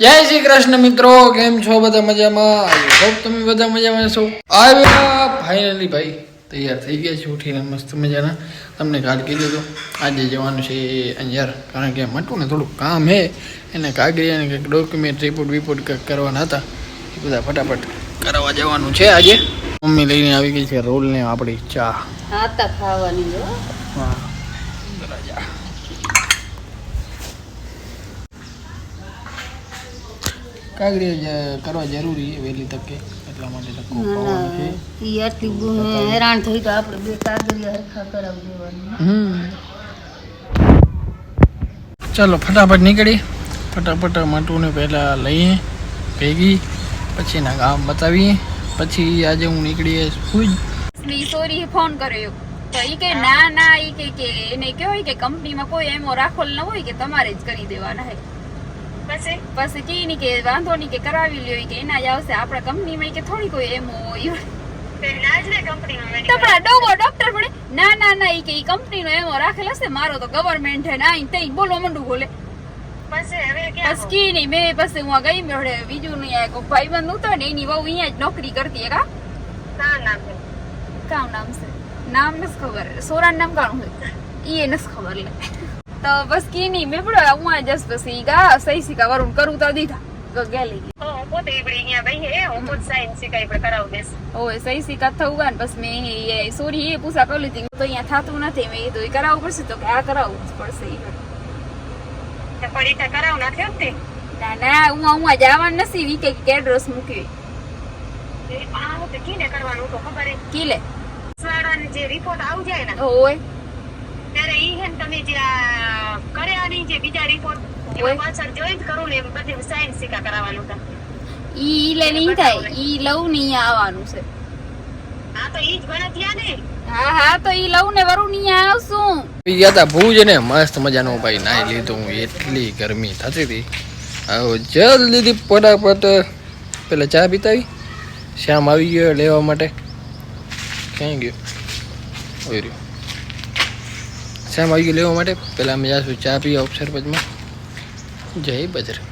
જય શ્રી કૃષ્ણ મિત્રો, કેમ છો બધા? મજામાં? આઈ હોપ તમે બધા મજામાં છો. આવ્યા ફાઇનલી ભાઈ તૈયાર થઈ ગયા છે, ઉઠીને મસ્ત મજાના. તમને કાલ કીધું હતું આજે જવાનું છે અંજાર, કારણ કે મટું ને થોડુંક કામ હે, એને કાગળિયાને કંઈક ડોક્યુમેન્ટ રિપોર્ટ કંઈક કરવાના હતા, એ બધા ફટાફટ કરાવવા જવાનું છે આજે. મમ્મી લઈને આવી ગઈ છે રોલ ને આપણી ચા. હા તા ખાવાની હો. હા બરાબર. કાગળિયા કરવા જરૂરી છે વહેલી તકે, એટલા માટે ધક્કો ખાવાનો છે. ઈ આટલી બહુ હેરાન થઈ તો આપણે બે કાગળિયા હરખા કરાવી દેવાના. ચાલો ફટાફટ નીકળી, ફટાફટ માટુને પહેલાં લઈએ ભેગી, પછી ના ગામ બતાવીએ, પછી આજે હું નીકળીએ ભુજ. સોરી ફોન કર્યો તો ઈ કે ના ઈ કે એને કેવાય કે કંપનીમાં કોઈ એમો રાખોલ ન હોય કે તમારે જ કરી દેવાના હે. પછી કી ની કે વાંધો નહીં કે કરાવી લ્યો કે એના જ આવશે, આપણા કંપનીમાં કે થોડી કોઈ એમો હોય. ડોક્ટર પડે ના ઈ કે ઈ કંપનીનો એમો રાખેલ હશે, મારો તો ગવર્મેન્ટ હે ના તઈ બોલો મંડું બોલે. પછી કી નહીં મેં પછી હું ગઈ મેળે બીજું નહીં કોઈ ભાઈબંધ ઉતો ને એની વહુ અહીંયા જ નોકરી કરતી કામ નામ છે, નામ નથી ખબર, સોરાન નામ કાણું હોય ઈ નથી ખબર લે. તો બસ કી નહીં મેં પડે હું જસ પછી ગા સહી શીખા વરુણ કરું તો દીધા ગેલી ઓય સહી શીખા થવું ગયા ને પછી મેં સોરી એ પૂછા કરી લીધી તો અહીંયા થતું નથી, મેં એ તો કરાવવું પડશે તો કે આ કરાવવું જ પડશે. ના હું જવાનું નથી વીકે એડ્રેસ મૂકી કીલે જે રિપોર્ટ આવી જાય ને હોય ત્યારે ઈ હે તમે જે કર્યાની જે બીજા રિપોર્ટ પાછળ જોઈન્ટ કરું ને બધી સાઈન સિક્કા કરાવવાનું હતા. ઈ લે નહીં થાય, ઈ લવ નહીં આવવાનું છે. હા તો ઈ જ ગણતરી ને. હા તો ઈ લવ ને વરુ નહીં આવશું. ગયા હતા ભુજ ને મસ્ત મજાનો ભાઈ નાઈ લીધું, એટલી ગરમી થતી હતી. હવે જલ્દીથી ફટાફટ પેલા ચા પીતાવી. શ્યામ આવી ગયો લેવા માટે. ક્યાં ગયો? ઓય રહ્યો. શ્યામ આવી ગયો લેવા માટે. પેલા અમે જાશું ચા પીવા સરપંચમાં. જય બજરંગ.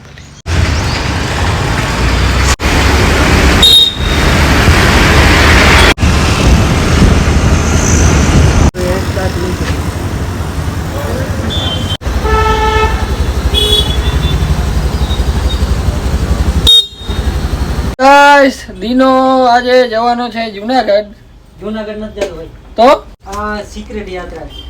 દીનો આજે જવાનો છે જુનાગઢ. જુનાગઢ નથી જતો ભાઈ, તો આ સિક્રેટ યાત્રા છે.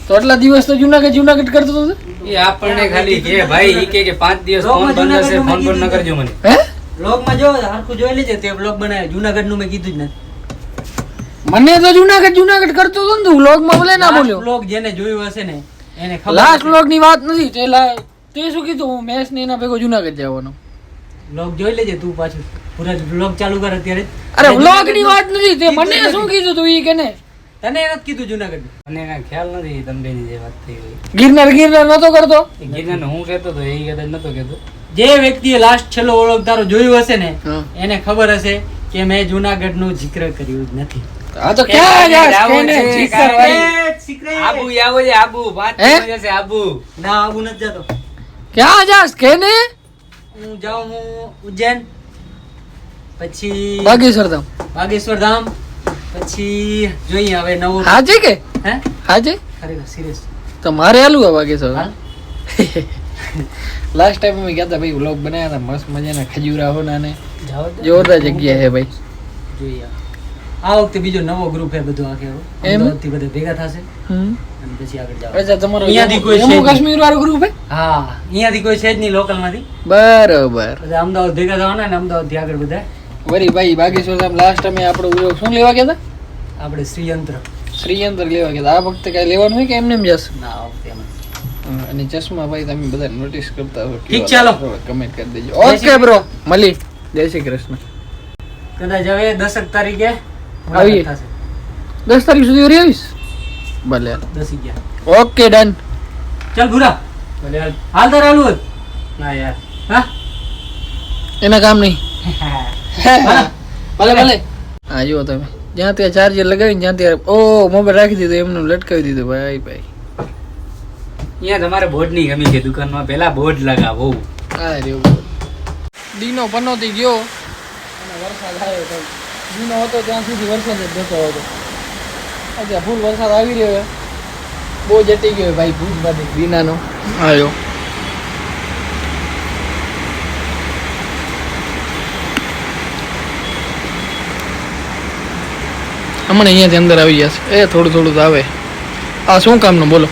તો આટલા દિવસ તો જુનાગઢ કરતો હતો. એ આપણને ખાલી કે ભાઈ ઈ કે 5 દિવસ ફોન બંધ હશે, ફોન પર ન કરજો મને. હે બ્લોગ માં જો હરખું જોઈ લેજે, તે બ્લોગ બનાવ્યો. જુનાગઢ નું મેં કીધું જ નથી. મને તો જુનાગઢ કરતો હતો ને તું વ્લોગ માં બોલે ના બોલ્યો. બ્લોગ જેને જોયું હશે ને એને ખબર. લાસ્ટ વ્લોગ ની વાત નથી, તે શું કીધું હું મેચ ને એના ભેગો જુનાગઢ જવાનો. બ્લોગ જોઈ લેજે તું પાછું, પૂરા બ્લોગ ચાલુ કર અત્યારે. અરે વ્લોગ ની વાત નથી, તે મને શું કીધું તું ઈ કે ને તને નથી કીધું જુનાગઢ? મને એના ખ્યાલ નથી તમને જે વાત થઈ ગઈ. ગિરનાર નતો કરતો. એ ગિરનાર હું કહેતો તો એ કદાચ નતો કહેતો. જે વ્યક્તિએ લાસ્ટ છેલ્લો વ્લોગ તારો જોયું હશે ને એને ખબર હશે કે મેં જુનાગઢ નું જિક્ર કર્યું જ નથી. આ તો ક્યાં જાસ કેને જીકર ભાઈ? આબુ આવો છે, આબુ 5 દિવસ જશે આબુ. ના આબુ નથી જતો. ક્યાં જાસ કેને? હું જાઉં ઉજ્જૈન, પછી બાગેશ્વર ધામ, પછી જોઈએ હવે નવું. હાજે કે હે હાજે ખરેખર સિરિયસ તો મારે આલું આ બાગેશ્વર. લાસ્ટ ટાઈમ અમે ગયા હતા ભાઈ, વ્લોગ બનાવ્યા હતા મસ્ત મજાના ખજૂરાહો ના ને જોરદાર જગ્યા છે ભાઈ. જોઈએ આ વખતે બીજો નવો ગ્રુપ છે બધું આખે અમદાવાદથી બધા ભેગા થશે અને પછી આગળ જાવ. અચ્છા તમારો અહીંયાથી કોઈ જમ્મુ કાશ્મીર વાળું ગ્રુપ હે? હા અહીંયાથી કોઈ છે જ નહીં લોકલ માંથી. બરોબર. બધા અમદાવાદ ભેગા થવાના ને અમદાવાદ થી આગળ બધા. વરી ભાઈ બાગેશ્વર ધામ લાસ્ટ ટાઈમ આપણો વ્લોગ શું લેવા ગયા હતા? આપણે શ્રીયંત્ર લેવા ગયા હતા. આ વખતે કઈ લેવાનું હોય કે એમને એમ જશે? ના આ વખતે એમ. અને ચશ્મા ભાઈ તમે બધા નોટિસ કરતા હો. ઠીક ચાલો કમેન્ટ કરી દેજો. ઓકે બ્રો મળી. જય શ્રી કૃષ્ણ. કદાચ હવે 10 તારીખે આવીએ. 10 તારીખ સુધી રહી આવીશ. ભલે 10 ઓકે ડન. ચાલ ભૂરા ભલે હાલ તારે હાલું હોત ના યાર. હા એના કામ નહીં. ભલે હા જુઓ તમે જ્યાં ત્યાં ચાર્જર લગાવીને જ્યાં ત્યાં મોબાઈલ રાખી દીધો એમનું લટકાવી દીધું ભાઈ. અહીંયા તમારે બોર્ડ ની કમી છે દુકાનમાં, પેલા બોર્ડ લગાવો. હા રેવું દીનો પનોતી ગયો અને વરસાદ આવ્યો ભાઈ. દીનો હતો ત્યાં સુધી વરસાદ જ જતો હતો. અત્યારે ફૂલ વરસાદ આવી રહ્યો છે. બહુ જટી ગયો ભાઈ ભૂજમાંથી દીનાનો આવ્યો. હમણાં અહીંયાથી અંદર આવી જશે. એ થોડું થોડું તો આવે. આ શું કામનું બોલો?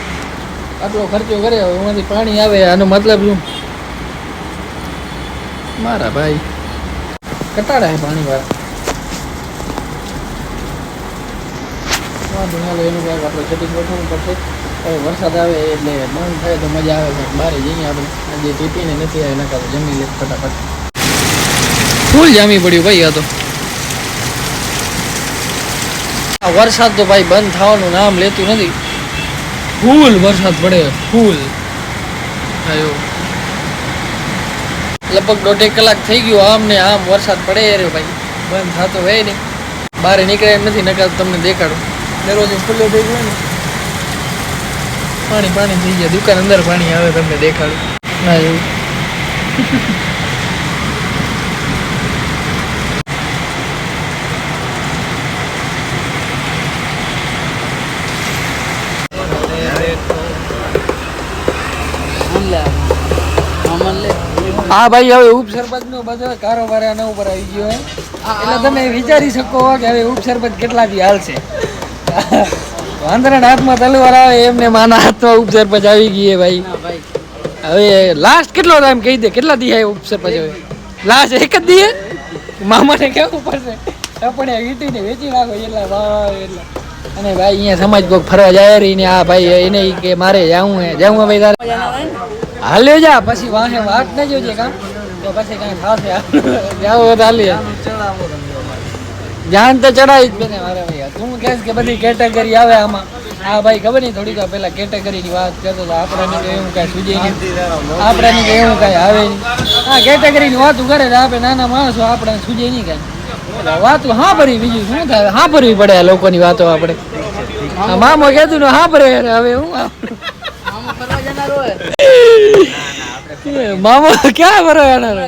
આટલો ખર્ચો કરે એમાંથી પાણી આવે, આનો મતલબ શું? મારા ભાઈ કટાડા હે પાણી વાળા. વાંધો ના લો, એનું કાંઈક આપણે સેટિંગ ગોઠવવું પડશે. હવે વરસાદ આવે એટલે બંધ થાય તો મજા આવે. બહાર જઈએ આપણે. આજે ટીપીને નથી આવે નકા તો જમી લે ફટાફટ. ફૂલ જામી પડ્યું ભાઈ. આ તો આ વરસાદ તો ભાઈ બંધ થવાનું નામ લેતું નથી. ફૂલ વરસાદ પડે, ફૂલ આવ્યો. લગભગ 1.5 કલાક થઈ ગયો આમ ને આમ વરસાદ પડે રે ભાઈ. બંધ થતો હોય નહીં. બહાર નીકળે એમ નથી. નકર તમને દેખાડું દરરોજ ખુલ્લો થઈ ગયો ને પાણી પાણી થઈ ગયા. દુકાન અંદર પાણી આવે તમને દેખાડું. ના એવું હા ભાઈ. હવે ઉપસરપંચ નો બધો કારોબાર આના ઉપર આવી ગયો હે. એટલે તમે વિચારી શકો કે હવે ઉપસરપંચ કેટલા દી હાલશે. વાંદરાના હાથમાં તલવાર આવે એમને માના હાથમાં ઉપસરપંચ આવી ગઈ હે ભાઈ. હવે લાસ્ટ કેટલો ટાઈમ કહી દે, કેટલા દી આવ્યો ઉપસરપંચ? હવે લાસ્ટ એક જ દી. મામાને કહેવું પડશે આપણે વીટીને વેચી નાખો એટલા ભાવ એટલા. અને ભાઈ અહીંયા સમાજ કોક ફરવા જાય રહી ને આ ભાઈ એને કે મારે જાવું હે ભાઈ. તારે હાલ્યો જા પછી વાહે વાત ન જોજે કામ તો પછી કઈ થશે. જાવ હાલી જાન તો ચડાવી જ બેને મારે ભાઈ. તું કહેશ કે બધી કેટેગરી આવે આમાં. હા ભાઈ ખબર નહીં થોડીક પેલા કેટેગરીની વાત કરતો હતો. આપણાને કે એવું કાંઈ સૂજે નહીં, આપણાને કે એવું કાંઈ આવે નહીં. હા કેટેગરીની વાતું કરે તો આપણે નાના માણસો આપણને સૂજે નહીં કાંઈ. વાતું હા ભરી બીજું શું થાય? હા ભરવી પડે આ લોકોની વાતો આપણે. મામો કહેતું ને હા ભરે. હવે હું મામો ક્યાં ભરવાના?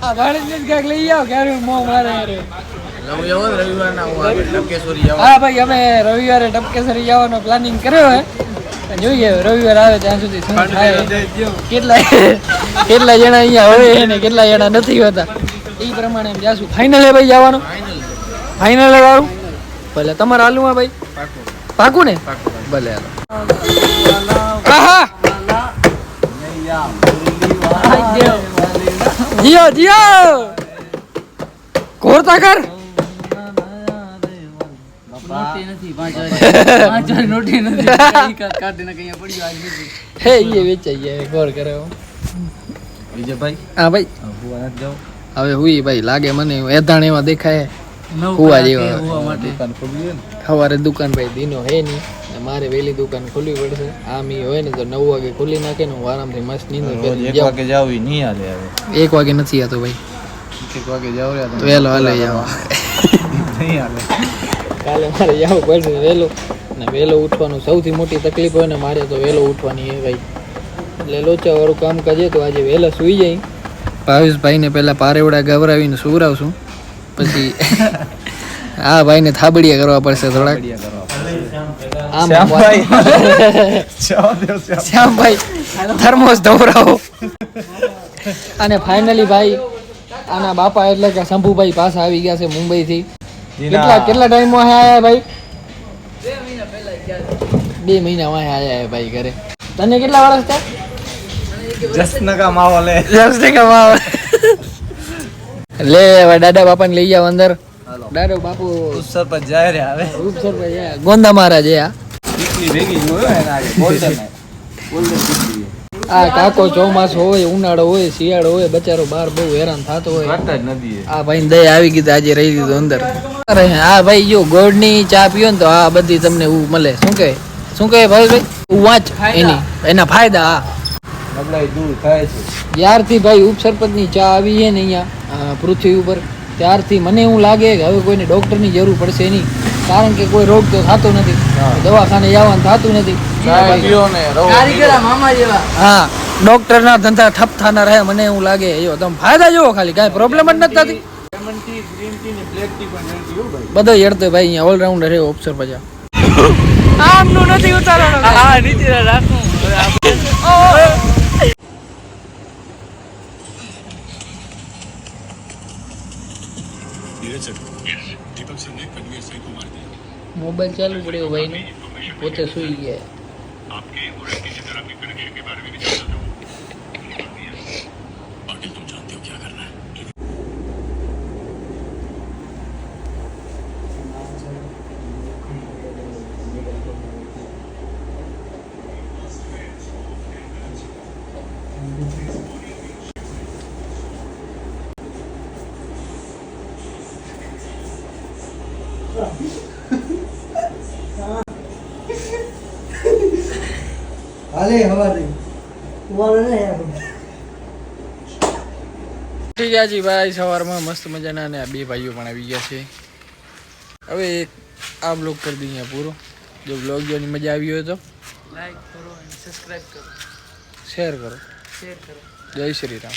આ ભાડે ક્યાંક લઈ આવો ક્યારે મો મારે. હા ભાઈ અમે રવિવારે ટપકેસરી જવાનો પ્લાનિંગ કર્યો હે. જોઈએ રવિવાર આવે ત્યાં સુધી શું થાય. કેટલા જણા અહીંયા હોય ને કેટલા જણા નથી હોતા એ પ્રમાણે એમ જાશું. ફાઇનલ હે ભાઈ જવાનું? ફાઇનલ હે વાળું? ભલે તમારે હાલું હા ભાઈ. પાકું ને? ભલે હાલો. આહા જીઓ જીઓ કોરતા કર. હે એ વેચાઈ જાય ગોર કરે. વિજયભાઈ હા ભાઈ હવે હુઈ ભાઈ લાગે મને એધાણ એવા દેખાય હુવા જેવા. સવારે દુકાન ભાઈ દીનો હે નહીં. મારે વહેલી દુકાન ખોલવી પડશે. આમ ઈ હોય ને તો 9 વાગે ખોલી નાખે ને હું આરામથી મસ્ત નીંદર કરી 1 વાગે જાવ નહીં હાલે. હવે 1 વાગે નથી આતો ભાઈ. 1 વાગે જાવ રે વહેલો હાલે જાવ નહીં હાલે. કાલે મારે જવું પડશે વહેલો. ને વહેલો ઉઠવાનું સૌથી મોટી તકલીફ હોય ને મારે તો વહેલો ઉઠવાની હે ભાઈ. એટલે લોચાવાળું કામ કાજે તો આજે વહેલા સૂઈ જાય. ભાવેશભાઈને પહેલાં પારેવડા ગવરાવીને સુવરાવશું પછી હા ભાઈને થાબડિયા કરવા પડશે થોડાક. શ્યામભાઈ થર્મોસ ધોવરાવો. અને ફાઇનલી ભાઈ આના બાપા એટલે કે શંભુભાઈ પાછા આવી ગયા છે મુંબઈથી. કેટલા ટાઈમમાં આયા ભાઈ? 2 મહિના વાહે આયા ભાઈ ઘરે. તને કેટલા વર્ષ થયા? જસનકા માવો લે. જસનકા માવો લે. હવે દાદા બાપાને લઈ જાવ અંદર. દાદો બાપુ ઉપસરપંચ જાય રે. હવે ઉપસરપંચ ગોંદા મહારાજ આ ભેગી જોયો ને આજે ગોલ્ડન આ કાકો ચોમાસું હોય ઉનાળો હોય શિયાળો હોય બચારો બહાર બહુ હેરાન થતો હોય. આ ભાઈ દયા આવી ગઈ આજે રહી દીધું અંદર. અરે હા ભાઈ જો ગોળની ચા પીઓ ને તો આ બધી તમને મળે. શું કહે ભાઈ વાંચ એના ફાયદા. હા નબળાઈ દૂર થાય છે. જ્યારથી ભાઈ ઉપસરપંચની ચા આવી છે ને અહીંયા પૃથ્વી ઉપર ત્યારથી મને એવું લાગે કે હવે કોઈને ડોક્ટરની જરૂર પડશે નહીં. કારણ કે કોઈ રોગ તો થતો નથી. દવાખાને જવાનું થતું નથી. હા ડોક્ટરના ધંધા ઠપ થનાર હે મને એવું લાગે. જો તમે ફાયદા જુઓ ખાલી, કાંઈ પ્રોબ્લેમ જ નથી થતી. બધો હેડતો ભાઈ અહીંયા ઓલરાઉન્ડર હે ઓપ્શન પજા. આમનું નથી ઉતારવાનું. હા નીચે રાખું. મોબાઈલ ચાલુ પડ્યો ભાઈ પોતે સુઈ ગયા. ઉઠી ગયા છીએ ભાઈ સવારમાં મસ્ત મજાના, અને આ બે ભાઈઓ પણ આવી ગયા છે. હવે એક આ બ્લોગ કરી દઈએ પૂરો. જો બ્લોગ જોવાની મજા આવી હોય તો લાઈક કરો અને સબસ્ક્રાઇબ કરો, શેર કરો. જય શ્રી રામ.